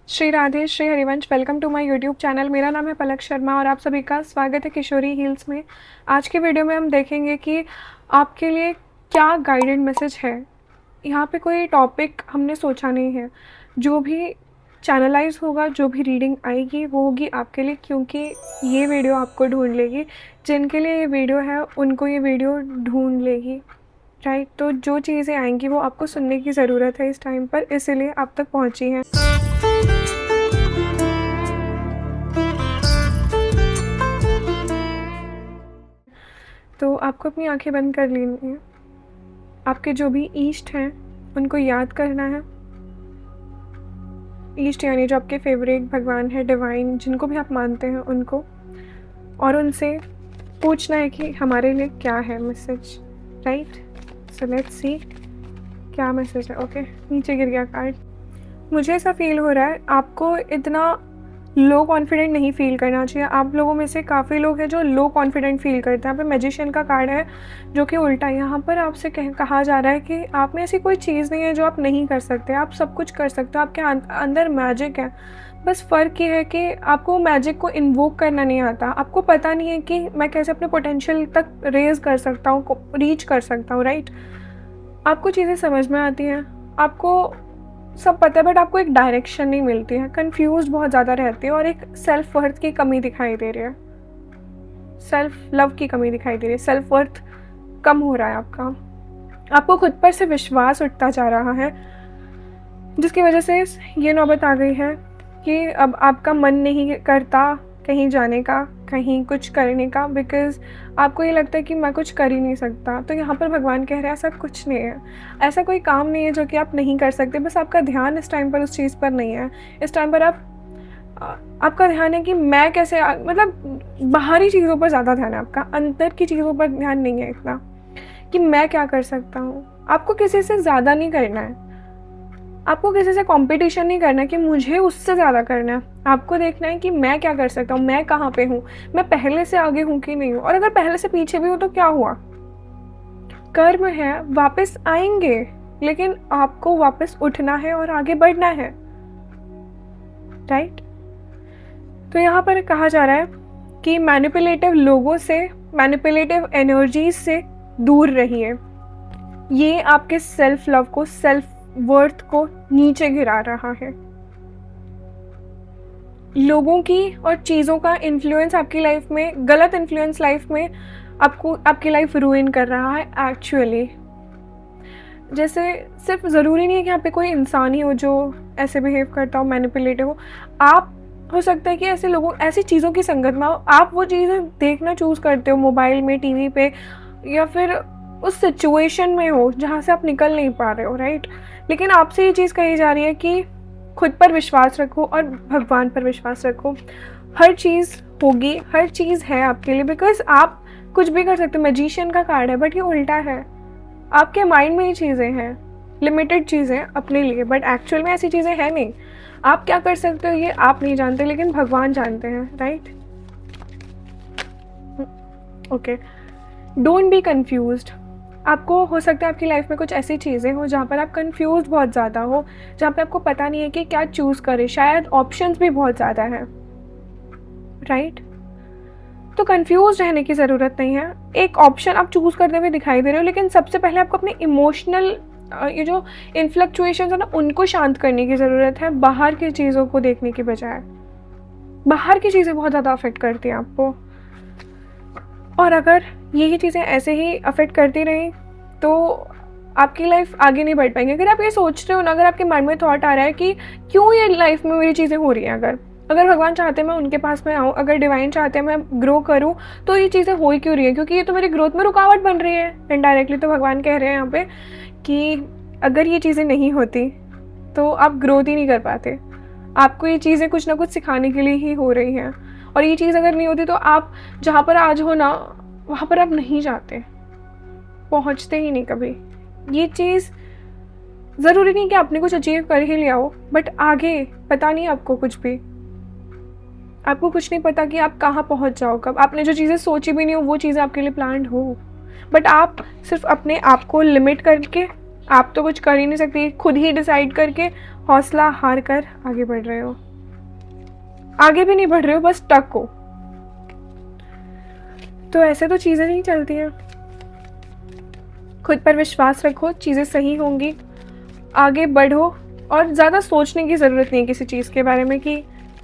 Shri Radhe, Shri Harivansh. Welcome to my YouTube channel. मेरा नाम है पलक शर्मा और आप सभी का स्वागत है किशोरी हील्स में। आज के वीडियो में हम देखेंगे कि आपके लिए क्या गाइडेड मैसेज है। यहाँ पे कोई टॉपिक हमने सोचा नहीं है। जो भी चैनलाइज होगा, जो भी रीडिंग आएगी वो होगी आपके लिए, क्योंकि ये वीडियो आपको ढूंढ लेगी। जिनके लिए ये वीडियो है उनको ये वीडियो ढूंढ लेगी, राइट। तो जो चीज़ें आएंगी वो आपको सुनने की ज़रूरत है इस टाइम पर, इसीलिए आप तक पहुँची हैं। तो आपको अपनी आंखें बंद कर लेनी है। आपके जो भी ईष्ट हैं उनको याद करना है। ईष्ट यानी जो आपके फेवरेट भगवान है, डिवाइन, जिनको भी आप मानते हैं उनको, और उनसे पूछना है कि हमारे लिए क्या है message, right. So let's see क्या मैसेज है। ओके, नीचे गिर गया कार्ड। मुझे ऐसा फील हो रहा है आपको इतना लो कॉन्फिडेंट नहीं फील करना चाहिए। आप लोगों में से काफ़ी लोग हैं जो लो कॉन्फिडेंट फील करते हैं। यहाँ पे मैजिशियन का कार्ड है जो कि उल्टा है। यहाँ पर आपसे कहा जा रहा है कि आप में ऐसी कोई चीज़ नहीं है जो आप नहीं कर सकते। आप सब कुछ कर सकते हो। आपके अंदर मैजिक है। बस फ़र्क ये है कि आपको मैजिक को इन्वोक करना नहीं आता। आपको पता नहीं है कि मैं कैसे अपने पोटेंशियल तक रेज़ कर सकता हूँ, रीच कर सकता हूँ, राइट। आपको चीज़ें समझ में आती हैं, आपको सब पता है, बट आपको एक डायरेक्शन नहीं मिलती है। कंफ्यूज्ड बहुत ज़्यादा रहती है और एक सेल्फ वर्थ की कमी दिखाई दे रही है। सेल्फ लव की कमी दिखाई दे रही है। सेल्फ वर्थ कम हो रहा है आपका। आपको खुद पर से विश्वास उठता जा रहा है, जिसकी वजह से ये नौबत आ गई है कि अब आपका मन नहीं करता कहीं जाने का, कहीं कुछ करने का, बिकॉज़ आपको ये लगता है कि मैं कुछ कर ही नहीं सकता। तो यहाँ पर भगवान कह रहे हैं ऐसा कुछ नहीं है। ऐसा कोई काम नहीं है जो कि आप नहीं कर सकते। बस आपका ध्यान इस टाइम पर उस चीज़ पर नहीं है। इस टाइम पर आपका ध्यान है कि मैं कैसे, मतलब बाहरी चीज़ों पर ज़्यादा ध्यान है आपका, अंदर की चीज़ों पर ध्यान नहीं है इतना कि मैं क्या कर सकता हूँ। आपको किसी से ज़्यादा नहीं करना है। आपको किसी से कंपटीशन नहीं करना कि मुझे उससे ज़्यादा करना है। आपको देखना है कि मैं क्या कर सकता हूँ, मैं कहाँ पे हूँ, मैं पहले से आगे हूँ कि नहीं हूँ, और अगर पहले से पीछे भी हूँ तो क्या हुआ। कर्म है, वापस आएंगे, लेकिन आपको वापस उठना है और आगे बढ़ना है, राइट। तो यहाँ पर कहा जा रहा है कि मैनिपुलेटिव लोगों से, मैनिपुलेटिव एनर्जीज से दूर रहिए। ये आपके सेल्फ लव को, सेल्फ वर्थ को नीचे गिरा रहा है। लोगों की और चीज़ों का इन्फ्लुएंस आपकी लाइफ में, गलत इन्फ्लुएंस लाइफ में आपको, आपकी लाइफ रूइन कर रहा है एक्चुअली। जैसे सिर्फ ज़रूरी नहीं है कि यहाँ पे कोई इंसान ही हो जो ऐसे बिहेव करता हो, मैनिपुलेटिव हो। आप हो सकता है कि ऐसे लोगों, ऐसी चीज़ों की संगत में हो, आप वो चीज़ें देखना चूज़ करते हो मोबाइल में, टीवी पे, या फिर उस सिचुएशन में हो जहाँ से आप निकल नहीं पा रहे हो, राइट। लेकिन आपसे ये चीज़ कही जा रही है कि खुद पर विश्वास रखो और भगवान पर विश्वास रखो। हर चीज़ होगी, हर चीज़ है आपके लिए, बिकॉज आप कुछ भी कर सकते हो। मैजिशियन का कार्ड है, बट ये उल्टा है। आपके माइंड में ये चीज़ें हैं, लिमिटेड चीज़ें अपने लिए, बट एक्चुअल में ऐसी चीज़ें हैं नहीं। आप क्या कर सकते हो ये आप नहीं जानते, लेकिन भगवान जानते हैं, right. Okay, don't be confused. आपको हो सकता है आपकी लाइफ में कुछ ऐसी चीज़ें हो जहाँ पर आप कंफ्यूज बहुत ज़्यादा हो, जहाँ पे आपको पता नहीं है कि क्या चूज़ करें। शायद ऑप्शंस भी बहुत ज़्यादा हैं, राइट। तो कंफ्यूज रहने की ज़रूरत नहीं है। एक ऑप्शन आप चूज़ करते हुए दिखाई दे रहे हो, लेकिन सबसे पहले आपको अपने इमोशनल ये जो इन्फ्लक्चुएशंस है ना, उनको शांत करने की ज़रूरत है, बाहर की चीज़ों को देखने की बजाय। बाहर की चीज़ें बहुत ज़्यादा अफेक्ट करती हैं आपको, और अगर यही चीज़ें ऐसे ही अफेक्ट करती रहीं तो आपकी लाइफ आगे नहीं बढ़ पाएंगी। अगर आप ये सोच रहे हो ना, अगर आपके माइंड में थॉट आ रहा है कि क्यों ये लाइफ में मेरी चीज़ें हो रही हैं, अगर भगवान चाहते हैं मैं उनके पास में आऊँ, अगर डिवाइन चाहते हैं मैं ग्रो करूँ, तो ये चीज़ें हो ही क्यों रही है, क्योंकि ये तो मेरी ग्रोथ में रुकावट बन रही है इनडायरेक्टली। तो भगवान कह रहे हैं यहाँ पे कि अगर ये चीज़ें नहीं होती तो आप ग्रोथ ही नहीं कर पाते। आपको ये चीज़ें कुछ ना कुछ सिखाने के लिए ही हो रही हैं, और ये चीज़ अगर नहीं होती तो आप जहाँ पर आज हो ना, वहाँ पर आप नहीं जाते, पहुँचते ही नहीं कभी। ये चीज़ ज़रूरी नहीं कि आपने कुछ अचीव कर ही लिया हो, बट आगे पता नहीं आपको कुछ भी। आपको कुछ नहीं पता कि आप कहाँ पहुँच जाओ कब। आपने जो चीज़ें सोची भी नहीं हो वो चीज़ें आपके लिए प्लान्ड हो, बट आप सिर्फ अपने आप को लिमिट करके आप तो कुछ कर ही नहीं सकती, खुद ही डिसाइड करके हौसला हार कर आगे बढ़ रहे हो। आगे भी नहीं बढ़ रहे हो, बस टक हो। तो ऐसे तो चीज़ें नहीं चलती हैं। खुद पर विश्वास रखो, चीज़ें सही होंगी, आगे बढ़ो। और ज़्यादा सोचने की ज़रूरत नहीं है किसी चीज़ के बारे में कि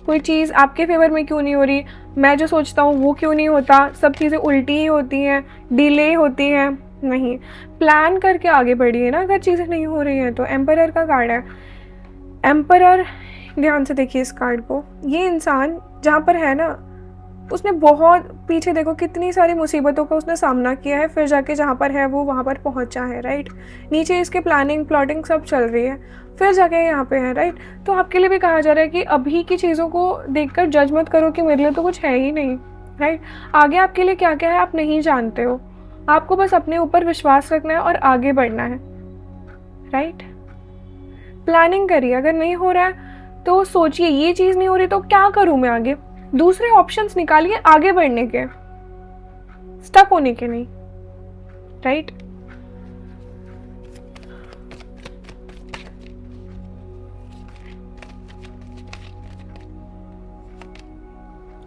कोई चीज़ आपके फेवर में क्यों नहीं हो रही, मैं जो सोचता हूँ वो क्यों नहीं होता, सब चीज़ें उल्टी ही होती हैं, डिले होती हैं। नहीं, प्लान करके आगे बढ़िए ना। अगर चीज़ें नहीं हो रही हैं तो एम्परर का कार्ड है। एम्परर, ध्यान से देखिए इस कार्ड को। ये इंसान जहाँ पर है ना, उसने बहुत पीछे देखो कितनी सारी मुसीबतों का उसने सामना किया है, फिर जाके जहाँ पर है वो वहाँ पर पहुँचा है, राइट। नीचे इसके प्लानिंग प्लॉटिंग सब चल रही है, फिर जाके यहाँ पे है, राइट। तो आपके लिए भी कहा जा रहा है कि अभी की चीज़ों को देखकर जज मत करो कि मेरे लिए तो कुछ है ही नहीं, राइट। आगे आपके लिए क्या क्या है आप नहीं जानते हो, आपको बस अपने ऊपर विश्वास रखना है और आगे बढ़ना है, राइट। प्लानिंग करिए, अगर नहीं हो रहा है तो सोचिए ये चीज़ नहीं हो रही तो क्या करूँ मैं आगे, दूसरे ऑप्शंस निकालिए आगे बढ़ने के, स्टक होने के नहीं, राइट।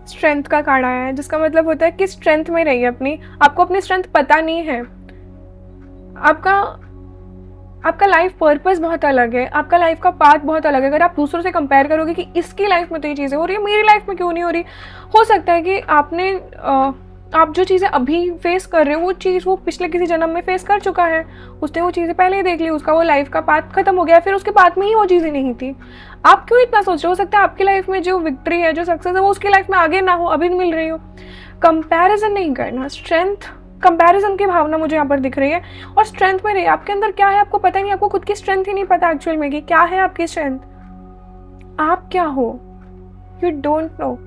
स्ट्रेंथ का कार्ड आया है, जिसका मतलब होता है कि स्ट्रेंथ में रहिए अपनी। आपको अपनी स्ट्रेंथ पता नहीं है। आपका लाइफ पर्पस बहुत अलग है, आपका लाइफ का पाथ बहुत अलग है। अगर आप दूसरों से कंपेयर करोगे कि इसकी लाइफ में तो ये चीज़ें हो रही है, मेरी लाइफ में क्यों नहीं हो रही, हो सकता है कि आप जो चीज़ें अभी फेस कर रहे हो वो चीज़ वो पिछले किसी जन्म में फेस कर चुका है, उसने वो चीज़ें पहले ही देख ली, उसका वो लाइफ का पाथ खत्म हो गया, फिर उसके पाथ में ही वो चीज़ें नहीं थी। आप क्यों इतना सोच रहे हो? सकता है आपकी लाइफ में जो विक्ट्री है, जो सक्सेस है, वो उसकी लाइफ में आगे ना हो, अभी मिल रही हो। कंपैरिजन नहीं करना। स्ट्रेंथ, कंपैरिजन की भावना मुझे यहाँ पर दिख रही है। और स्ट्रेंथ में रहिए। आपके अंदर क्या है आपको पता नहीं, आपको खुद की स्ट्रेंथ ही नहीं पता एक्चुअल में कि क्या है आपकी स्ट्रेंथ, आप क्या हो, यू डोंट नो।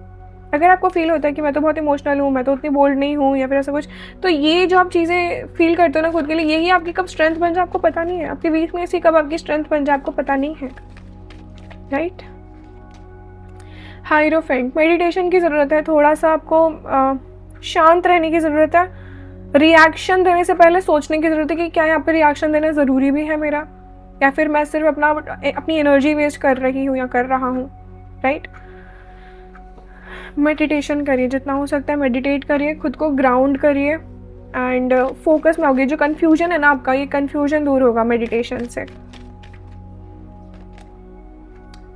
अगर आपको फील होता है कि मैं तो बहुत इमोशनल हूँ, मैं तो उतनी बोल्ड नहीं हूँ या फिर ऐसा कुछ, तो ये जो आप चीज़ें फील करते हो ना खुद के लिए, यही आपकी कब स्ट्रेंथ बन जाए आपको पता नहीं है। आपकी वीकनेस ही कब आपकी स्ट्रेंथ बन जाए आपको पता नहीं है, राइट। हायरोफेंट, मेडिटेशन की ज़रूरत है, थोड़ा सा आपको शांत रहने की ज़रूरत है। रिएक्शन देने से पहले सोचने की ज़रूरत है कि क्या यहाँ पर रिएक्शन देना ज़रूरी भी है मेरा, या फिर मैं सिर्फ अपनी एनर्जी वेस्ट कर रही हूँ या कर रहा हूँ, राइट। मेडिटेशन करिए, जितना हो सकता है मेडिटेट करिए, खुद को ग्राउंड करिए एंड फोकस में होगी। जो कन्फ्यूजन है ना आपका, ये कन्फ्यूजन दूर होगा मेडिटेशन से।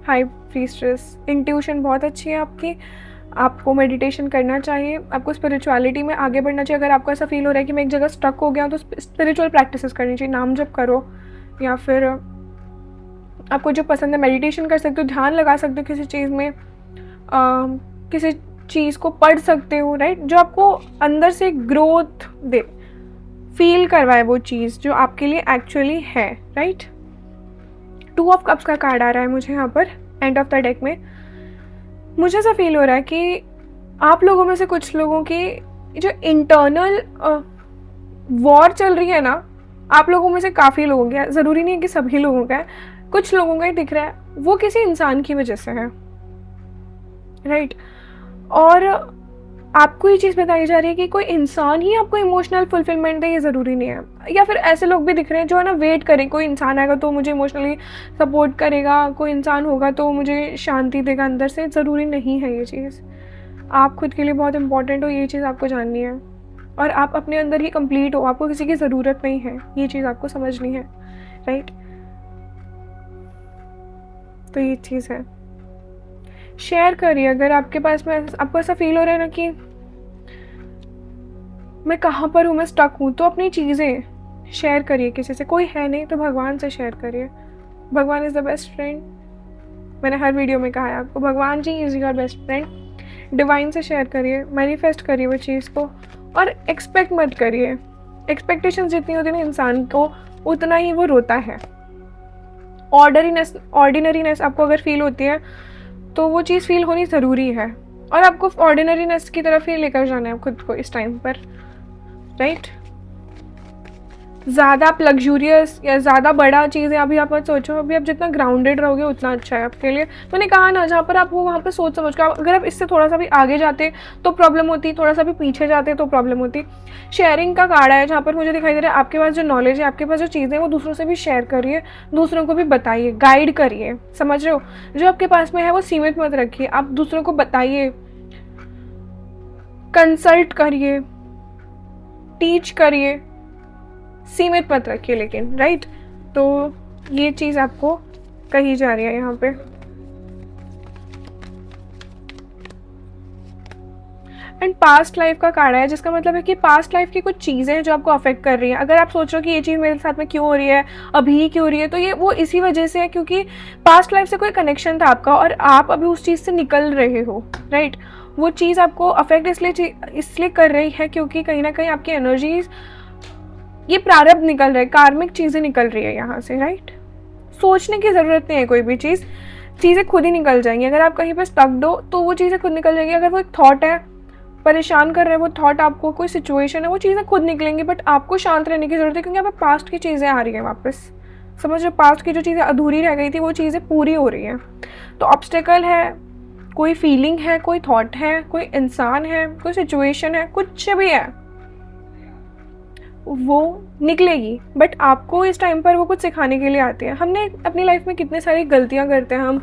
हाई प्रीस्ट्रेस, इंट्यूशन बहुत अच्छी है आपकी, आपको मेडिटेशन करना चाहिए, आपको स्पिरिचुअलिटी में आगे बढ़ना चाहिए। अगर आपको ऐसा फील हो रहा है कि मैं एक जगह स्टक हो गया तो स्पिरिचुअल प्रैक्टिसेस करनी चाहिए, नाम जप करो, या फिर आपको जो पसंद है मेडिटेशन कर सकते हो, ध्यान लगा सकते हो किसी चीज़ में, किसी चीज़ को पढ़ सकते हो, राइट। जो आपको अंदर से ग्रोथ दे, फील करवाए वो चीज़ जो आपके लिए एक्चुअली है, राइट। 2 ऑफ कप्स का कार्ड आ रहा है मुझे यहाँ पर एंड ऑफ द डेक में। मुझे ऐसा फील हो रहा है कि आप लोगों में से कुछ लोगों की जो इंटरनल वॉर चल रही है ना, आप लोगों में से काफ़ी लोगों का, ज़रूरी नहीं है कि सभी लोगों का है, कुछ लोगों का ही दिख रहा है, वो किसी इंसान की वजह से है, राइट। और आपको ये चीज़ बताई जा रही है कि कोई इंसान ही आपको इमोशनल फुलफिलमेंट दे, ये ज़रूरी नहीं है। या फिर ऐसे लोग भी दिख रहे हैं जो है ना वेट करें, कोई इंसान आएगा तो मुझे इमोशनली सपोर्ट करेगा, कोई इंसान होगा तो मुझे शांति देगा अंदर से। ज़रूरी नहीं है ये चीज़। आप खुद के लिए बहुत इंपॉर्टेंट हो, ये चीज़ आपको जाननी है, और आप अपने अंदर ही कंप्लीट हो, आपको किसी की ज़रूरत नहीं है, ये चीज़ आपको समझनी है, राइट। तो ये चीज़ है, शेयर करिए। अगर आपके पास में आपको ऐसा फील हो रहा है ना कि मैं कहाँ पर हूँ, मैं स्टक हूँ, तो अपनी चीज़ें शेयर करिए किसी से। कोई है नहीं तो भगवान से शेयर करिए। भगवान इज़ द बेस्ट फ्रेंड। मैंने हर वीडियो में कहा है आपको, भगवान ji is your best friend. Divine से शेयर करिए, मैनिफेस्ट करिए वो चीज़ को, और एक्सपेक्ट मत करिए। एक्सपेक्टेशंस जितनी होती है ना इंसान को, उतना ही वो रोता है। ऑर्डिनरीनेस आपको अगर फील होती है तो वो चीज़ फील होनी ज़रूरी है, और आपको ऑर्डिनरीनेस की तरफ ही लेकर जाना है खुद को इस टाइम पर, राइट। ज़्यादा आप लग्जूरियस या ज़्यादा बड़ा चीज़ें अभी आप मत सोचो, अभी आप जितना ग्राउंडेड रहोगे उतना अच्छा है आपके लिए। मैंने कहा ना, जहाँ पर आप हो वहाँ पर सोच समझ कर, अगर आप इससे थोड़ा सा भी आगे जाते तो प्रॉब्लम होती, थोड़ा सा भी पीछे जाते तो प्रॉब्लम होती। शेयरिंग का कार्ड है, जहाँ पर मुझे दिखाई दे रहा है आपके पास जो नॉलेज है, आपके पास जो चीज़ें हैं वो दूसरों से भी शेयर करिए, दूसरों को भी बताइए, गाइड करिए, समझ रहे हो। जो आपके पास में है वो सीमित मत रखिए, आप दूसरों को बताइए, कंसल्ट करिए, टीच करिए, सीमित मत रखिए लेकिन, राइट। तो ये चीज़ आपको कही जा रही है यहाँ पे। एंड पास्ट लाइफ का कार्ड है, जिसका मतलब है कि पास्ट लाइफ की कुछ चीज़ें हैं जो आपको अफेक्ट कर रही हैं। अगर आप सोच रहे हो कि ये चीज़ मेरे साथ में क्यों हो रही है, अभी ही क्यों हो रही है, तो ये वो इसी वजह से है क्योंकि पास्ट लाइफ से कोई कनेक्शन था आपका और आप अभी उस चीज़ से निकल रहे हो, राइट। वो चीज़ आपको अफेक्ट इसलिए कर रही है क्योंकि कहीं ना कहीं आपकी एनर्जीज, ये प्रारब्ध निकल रहा है, कार्मिक चीज़ें निकल रही है यहाँ से, राइट। सोचने की ज़रूरत नहीं है, कोई भी चीज़ें खुद ही निकल जाएंगी। अगर आप कहीं पर स्टक दो तो वो चीज़ें खुद निकल जाएंगी। अगर वो एक थॉट है, परेशान कर रहे हैं वो थॉट आपको, कोई सिचुएशन है, वो चीज़ें खुद निकलेंगी। बट आपको शांत रहने की ज़रूरत है क्योंकि यहाँ पे पास्ट की चीज़ें आ रही हैं वापस, समझ रहे। पास्ट की जो चीज़ें अधूरी रह गई थी वो चीज़ें पूरी हो रही हैं। तो ऑब्स्टेकल है, कोई फीलिंग है, कोई थॉट है, कोई इंसान है, कोई सिचुएशन है, कुछ भी है, वो निकलेगी। बट आपको इस टाइम पर वो कुछ सिखाने के लिए आती है। हमने अपनी लाइफ में कितने सारी गलतियाँ करते हैं, हम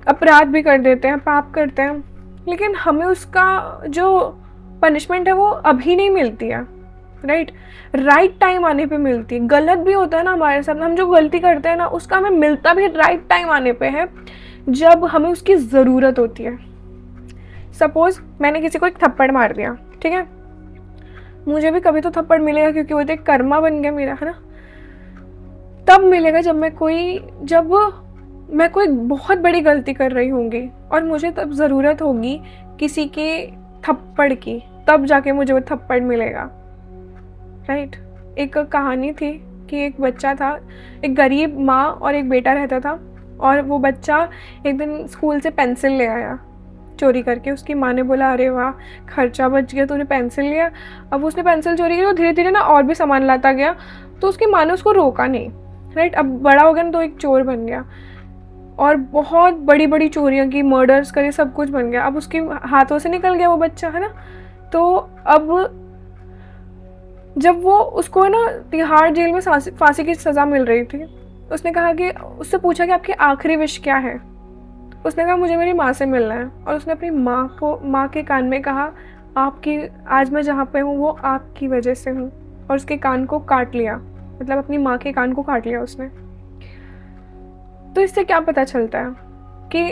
अपराध भी कर देते हैं, पाप करते हैं, लेकिन हमें उसका जो पनिशमेंट है वो अभी नहीं मिलती है, राइट। राइट टाइम आने पे मिलती है। गलत भी होता है ना हमारे साथ, हम जो गलती करते हैं ना उसका हमें मिलता भी राइट टाइम आने पे है, जब हमें उसकी ज़रूरत होती है। सपोज मैंने किसी को एक थप्पड़ मार दिया, ठीक है, मुझे भी कभी तो थप्पड़ मिलेगा क्योंकि वो तो एक कर्मा बन गया मेरा, है ना। तब मिलेगा जब मैं कोई बहुत बड़ी गलती कर रही होंगी और मुझे तब ज़रूरत होगी किसी के थप्पड़ की, तब जाके मुझे वो थप्पड़ मिलेगा, राइट। एक कहानी थी कि एक बच्चा था, एक गरीब माँ और एक बेटा रहता था, और वो बच्चा एक दिन स्कूल से पेंसिल ले आया चोरी करके। उसकी माँ ने बोला, अरे वाह खर्चा बच गया, तूने पेंसिल लिया। अब उसने पेंसिल चोरी की, तो धीरे धीरे ना और भी सामान लाता गया, तो उसकी माँ ने उसको रोका नहीं, राइट। अब बड़ा हो गया ना तो एक चोर बन गया और बहुत बड़ी बड़ी चोरियाँ की, मर्डर्स करे, सब कुछ बन गया। अब उसके हाथों से निकल गया वो बच्चा, है ना। तो अब जब वो उसको ना तिहाड़ जेल में फांसी की सज़ा मिल रही थी, उसने कहा कि, उससे पूछा कि आपकी आखिरी विश क्या है। उसने कहा मुझे मेरी माँ से मिलना है। और उसने अपनी माँ के कान में कहा, आपकी, आज मैं जहाँ पे हूँ वो आपकी वजह से हूँ। और उसके कान को काट लिया, मतलब अपनी माँ के कान को काट लिया उसने। तो इससे क्या पता चलता है कि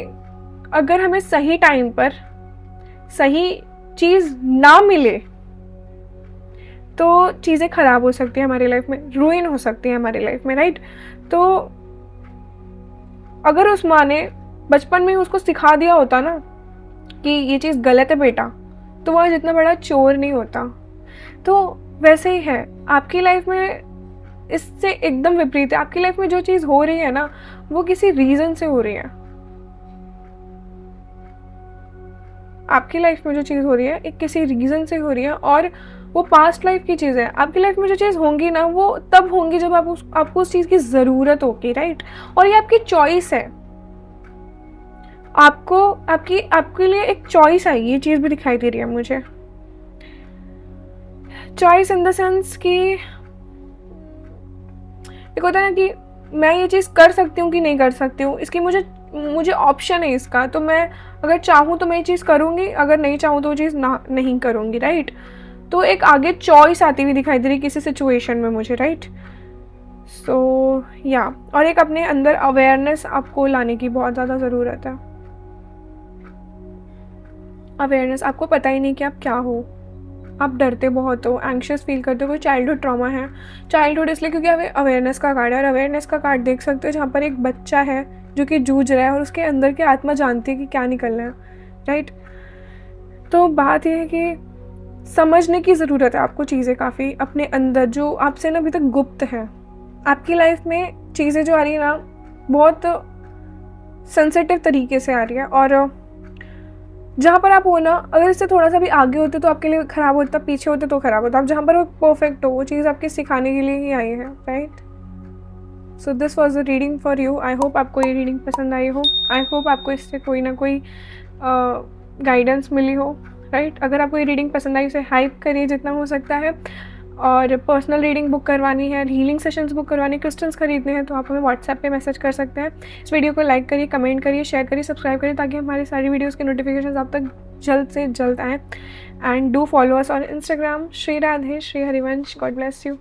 अगर हमें सही टाइम पर सही चीज़ ना मिले तो चीज़ें ख़राब हो सकती है हमारी लाइफ में, रूइन हो सकती है हमारी लाइफ में, राइट। तो अगर उस माँ ने बचपन में उसको सिखा दिया होता ना कि ये चीज़ गलत है बेटा, तो वह जितना बड़ा चोर नहीं होता। तो वैसे ही है आपकी लाइफ में, इससे एकदम विपरीत है। आपकी लाइफ में जो चीज़ हो रही है ना, वो किसी रीज़न से हो रही है। आपकी लाइफ में जो चीज़ हो रही है एक किसी रीज़न से हो रही है, और वो पास्ट लाइफ की चीज़ है। आपकी लाइफ में जो चीज़ होंगी ना, वो तब होंगी जब आपको उस चीज़ की ज़रूरत होगी, राइट। और ये आपकी चॉइस है। आपके लिए एक चॉइस आई, ये चीज़ भी दिखाई दे रही है मुझे। चॉइस इन द सेंस कि एक होता है ना कि मैं ये चीज़ कर सकती हूँ कि नहीं कर सकती हूँ, इसकी मुझे ऑप्शन है इसका। तो मैं अगर चाहूँ तो मैं ये चीज़ करूँगी, अगर नहीं चाहूँ तो वो चीज़ नहीं करूँगी, राइट। तो एक आगे चॉइस आती हुई दिखाई दे रही किसी सिचुएशन में मुझे, राइट। सो या, और एक अपने अंदर अवेयरनेस आपको लाने की बहुत ज़्यादा ज़रूरत है। अवेयरनेस, आपको पता ही नहीं कि आप क्या हो, आप डरते बहुत हो, एंग्शियस फील करते हो, कोई चाइल्डहुड ट्रॉमा है। चाइल्डहुड इसलिए क्योंकि अवेयरनेस का कार्ड है, और अवेयरनेस का कार्ड देख सकते हो जहाँ पर एक बच्चा है जो कि जूझ रहा है और उसके अंदर की आत्मा जानती है कि क्या निकलना है, राइट। तो बात यह है कि समझने की ज़रूरत है आपको चीज़ें काफ़ी अपने अंदर, जो आपसे ना अभी तक गुप्त है। आपकी लाइफ में चीज़ें जो आ रही है ना, बहुत सेंसिटिव तरीके से आ रही है, और जहाँ पर आप हो ना, अगर इससे थोड़ा-सा भी आगे होते तो आपके लिए ख़राब होता, पीछे होते तो ख़राब होता। आप जहाँ पर हो परफेक्ट हो, वो चीज़ आपके सिखाने के लिए ही आई है, right? So this was the reading for you. I hope आपको ये रीडिंग पसंद आई हो। आई होप आपको इससे कोई ना कोई गाइडेंस मिली हो, राइट? अगर आपको ये रीडिंग पसंद आई, उसे हाइप करिए जितना हो सकता है। और पर्सनल रीडिंग बुक करवानी है, हीलिंग सेशंस बुक करवानी है, क्रिस्टल्स खरीदने हैं, तो आप हमें व्हाट्सएप पे मैसेज कर सकते हैं। इस वीडियो को लाइक करिए, कमेंट करिए, शेयर करिए, सब्सक्राइब करिए, ताकि हमारी सारी वीडियोज़ के नोटिफिकेशन आप तक जल्द से जल्द आएँ। And do follow us on Instagram. Shri Radhe, Shri Harivansh. God bless you.